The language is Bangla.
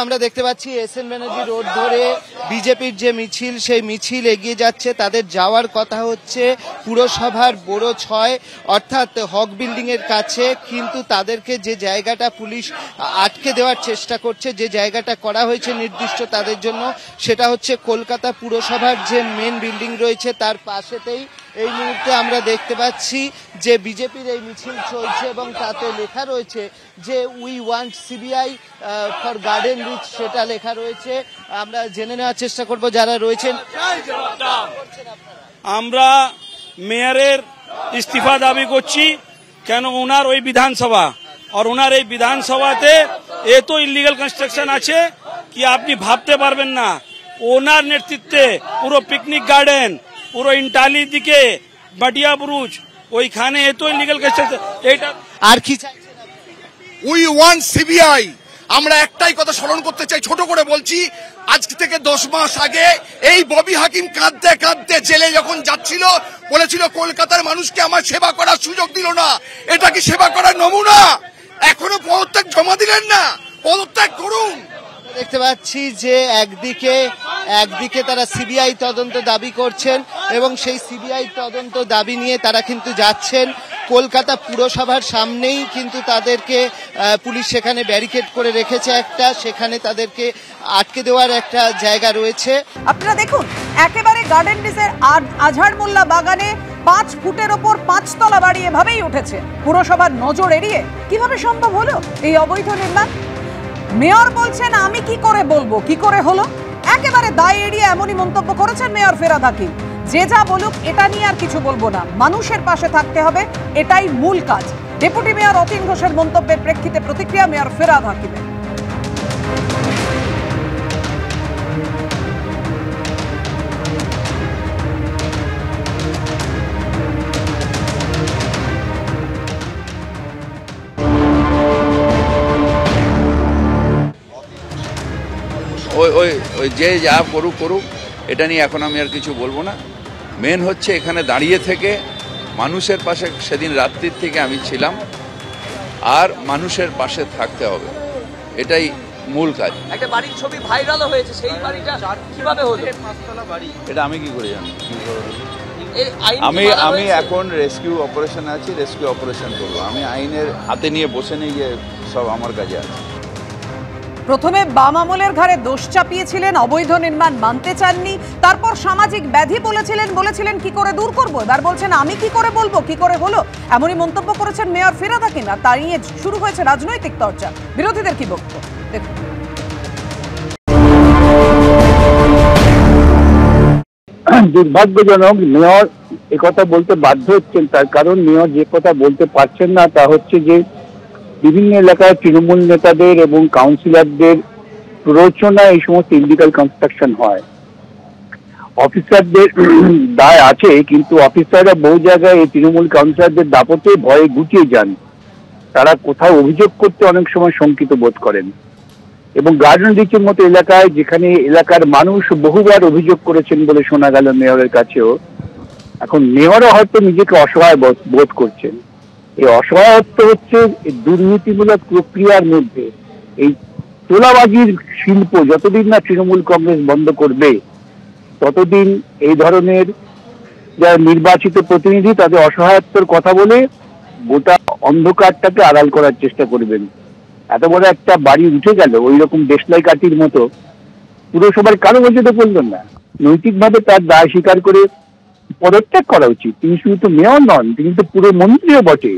আমরা দেখতে পাচ্ছি এসএন ব্যানার্জি রোড ধরে বিজেপির যে মিছিল সেই মিছিল এগিয়ে যাচ্ছে। তাদের যাওয়ার কথা হচ্ছে পুরসভার বড় ৬ অর্থাৎ হক বিল্ডিং এর কাছে, কিন্তু তাদেরকে যে জায়গাটা পুলিশ আটকে দেওয়ার চেষ্টা করছে, যে জায়গাটা করা হয়েছে নির্দিষ্ট তাদের জন্য, সেটা হচ্ছে কলকাতা পুরসভার যে মেন বিল্ডিং রয়েছে তার পাশেতেই এই মুহূর্তে আমরা দেখতে পাচ্ছি যে বিজেপির এই মিছিল চলছে এবং তাতে লেখা রয়েছে যে we want CBI for garden reach, সেটা লেখা রয়েছে। আমরা জেনে নেওয়ার চেষ্টা করব যারা রয়েছেন। আমরা মেয়রের ইস্তিফা দাবি করছি, কেন ওনার ওই বিধানসভা আর ওনার এই বিধানসভাতে এত ইলিগাল কনস্ট্রাকশন আছে কি আপনি ভাবতে পারবেন না। ওনার নেতৃত্বে পুরো পিকনিক গার্ডেন, পুরো ইন্টালি দিকে বাটিয়া ব্রুজ, ওইখানে এত ইলিগাল কনস্ট্রাকশন। এইটা আর কি চাইছেন? We want CBI. আমরা একটাই কথা স্মরণ করতে চাই, ছোট করে বলছি, আজ থেকে 10 মাস আগে এই ববি হাকিম কাঁদতে কাঁদতে জেলে যখন যাচ্ছিল বলেছিল কলকাতার মানুষকে আমার সেবা করার সুযোগ দিল না। এটা কি সেবা করার নমুনা? এখনো পদত্যাগ জমা দিলেন না, পদত্যাগ করুন। দেখতে পাচ্ছি যে একদিকে তারা সিবিআই তদন্ত দাবি করছেন এবং সেই সিবিআই তদন্ত দাবি নিয়ে তারা কিন্তু যাচ্ছেন কলকাতা পুরসভার সামনেই, কিন্তু তাদেরকে পুলিশ সেখানে ব্যারিকেড করে রেখেছে একটা, সেখানে তাদেরকে আটকে দেওয়ার একটা জায়গা রয়েছে। আপনারা দেখুন, একেবারে গার্ডেন রিচের আজহার মোল্লা বাগানে 5 ফুটের ওপর 5 তলা বাড়ি এভাবেই উঠেছে। পুরসভার নজর এড়িয়ে কিভাবে সম্ভব হলো এই অবৈধ নির্মাণ? মেয়র বলছেন আমি কি করে বলবো, কি করে হলো? একেবারে দায় এড়িয়ে এমনই মন্তব্য করেছেন মেয়র ফেরাদ হাকিম। যে যা বলুক এটা নিয়ে আর কিছু বলবো না, মানুষের পাশে থাকতে হবে, এটাই মূল কাজ। ডেপুটি মেয়র অতীন ঘোষের মন্তব্যের প্রেক্ষিতে প্রতিক্রিয়া মেয়র ফেরাদ হাকিমের। ওই যে যা করুক এটা নিয়ে এখন আমি আর কিছু বলবো না। মেন হচ্ছে এখানে দাঁড়িয়ে থেকে মানুষের পাশে, সেদিন রাত্রির থেকে আমি ছিলাম, আর মানুষের পাশে থাকতে হবে, এটাই মূল কাজ। একটা বাড়ির ছবি ভাইরাল হয়েছে, সেই বাড়িটা কিভাবে হলো? এটা আমি কি করে জানি? আমি এখন রেস্কিউ অপারেশন আছি, রেস্কিউ অপারেশন করবো। আমি আইনের হাতে নিয়ে বসে নেই যে সব আমার কাছে আছে। প্রথমে বাম আমলের ঘাড়ে দোষ চাপিয়েছিলেন, অবৈধ নির্মাণ মানতে চাননি, তারপর সামাজিক ব্যাধি বলেছিলেন কি করে দূর করবো, এবার বলছেন আমি কি করে বলবো, কি করে হলো, এমনই মন্তব্য করেছেন মেয়র ফেরাদ হাকিম। আর তাই নিয়ে শুরু হয়েছে রাজনৈতিক চর্চা। বিরোধীদের কি বক্তব্য দেখুন। দুর্ভাগ্যজনক মেয়র একথা বলতে বাধ্য হচ্ছেন, তার কারণ মেয়র যে কথা বলতে পারছেন না তা হচ্ছে যে বিভিন্ন এলাকায় তৃণমূল নেতাদের এবং কাউন্সিলরদের প্ররোচনা এই সমস্ত ইলিগাল কনস্ট্রাকশন হয়। অফিসারদের দায় আছে, কিন্তু অফিসাররা বহু জায়গায় এই তৃণমূল কাউন্সিলরদের দাপটে ভয়ে গুটিয়ে যান। তারা কোথাও অভিযোগ করতে অনেক সময় শঙ্কিত বোধ করেন। এবং গার্ডেন রিচের মতো এলাকায়, যেখানে এলাকার মানুষ বহুবার অভিযোগ করেছেন বলে শোনা গেল মেয়রের কাছেও, এখন মেয়রও হয়তো নিজেকে অসহায় বোধ করছেন। এই অসহায়ত্ব হচ্ছে দুর্নীতিমূলক প্রক্রিয়ার মধ্যে। এই তোলাবাজির শিল্প যতদিন না তৃণমূল কংগ্রেস বন্ধ করবে, ততদিন এই ধরনের যারা নির্বাচিত প্রতিনিধি তাদের অসহায়ত্বের কথা বলে গোটা অন্ধকারটাকে আড়াল করার চেষ্টা করবেন। এত বড় একটা বাড়ি উঠে গেল ওই রকম দেশলাই কাঠির মতো, পুরসভার কারো মর্যাদা করবেন না। নৈতিকভাবে তার দায় স্বীকার করে পদত্যাগ করা উচিত। তিনি শুধু তো মেয়র নন, তিনি তো পুরো মন্ত্রীও বটে।